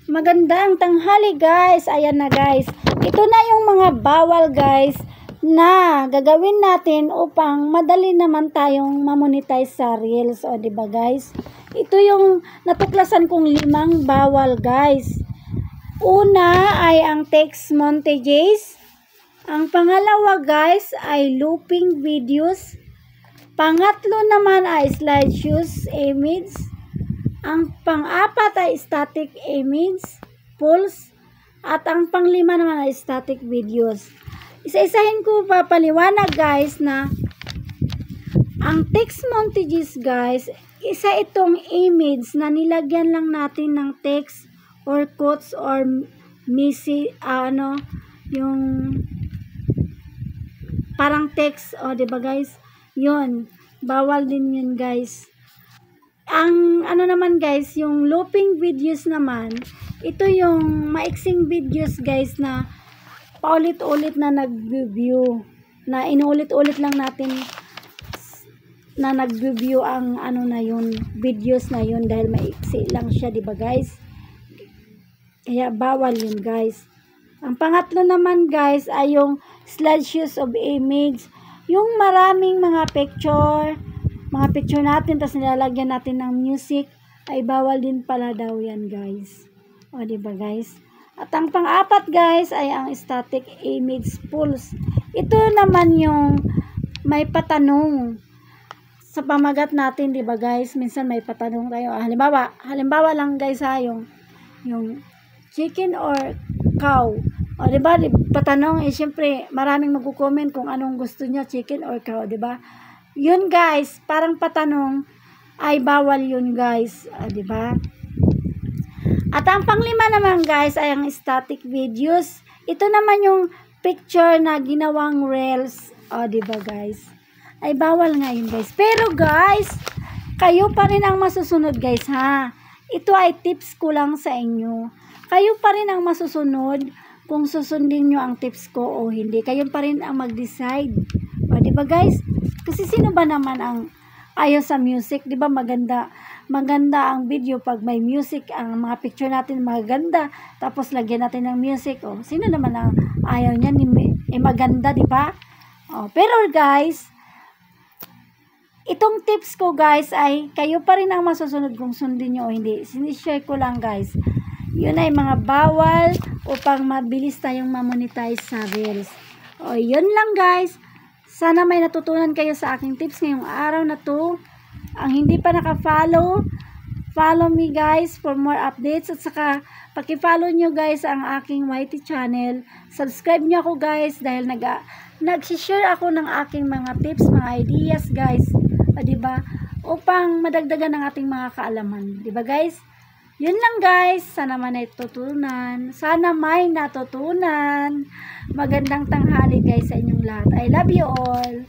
Magandang tanghali guys. Ayan na guys. Ito na yung mga bawal guys na gagawin natin upang madali naman tayong mamonetize sa Reels. O diba guys? Ito yung natuklasan kong 5 bawal guys. Una ay ang text montages. Ang pangalawa guys ay looping videos. Pangatlo naman ay slideshows image. Ang pang-apat ay static image, pulse, at ang pang-5 naman ay static videos. Isa-isahin ko papaliwanag guys na ang text montages guys, isa itong image na nilagyan lang natin ng text or quotes or message, yung parang text, o diba guys? Yun, bawal din yun guys. Ang naman guys, yung looping videos naman, ito yung maiksing videos guys na paulit-ulit na nag-view, na inulit-ulit lang natin na nag-view ang na yun, videos na yun dahil maiksi lang siya, diba guys? Kaya bawal yun guys. Ang pangatlo naman guys ay yung slideshows of image, yung maraming mga picture natin tapos nilalagyan natin ng music, ay bawal din pala daw yan guys. O diba guys? At ang pang-apat guys ay ang static image pulse. Ito naman yung may patanong sa pamagat natin, diba guys? Minsan may patanong tayo. Halimbawa lang guys yung chicken or cow. O diba? Patanong syempre maraming magko-comment kung anong gusto niya, chicken or cow, diba? Yun guys, parang patanong ay bawal yun guys, diba? At ang pang-5 naman guys ay ang static videos. Ito naman yung picture na ginawang reels, diba guys? Ay bawal nga yun guys. Pero guys, kayo pa rin ang masusunod guys ha. Ito ay tips ko lang sa inyo. Kayo pa rin ang masusunod kung susundin nyo ang tips ko o hindi. Kayo pa rin ang mag-decide. O diba guys? Kasi sino ba naman ang ayaw sa music? Diba maganda ang video pag may music, ang mga picture natin maganda, tapos lagyan natin ng music. O, sino naman ang ayaw niyan? Maganda, diba? O, pero guys, itong tips ko guys ay kayo pa rin ang masusunod kung sundin nyo o hindi. Sinishare ko lang guys. Yun ay mga bawal upang mabilis tayong mamonetize sa Reels. O, yun lang guys. Sana may natutunan kayo sa aking tips ngayong araw na to. Ang hindi pa naka-follow, follow me guys for more updates. At saka, paki-follow nyo guys ang aking YT channel. Subscribe nyo ako guys dahil nag-share ako ng aking mga tips, mga ideas guys. Diba? Upang madagdagan ang ating mga kaalaman. Diba guys? Yun lang guys. Sana may natutunan. Magandang tanghali guys sa inyong lahat. I love you all.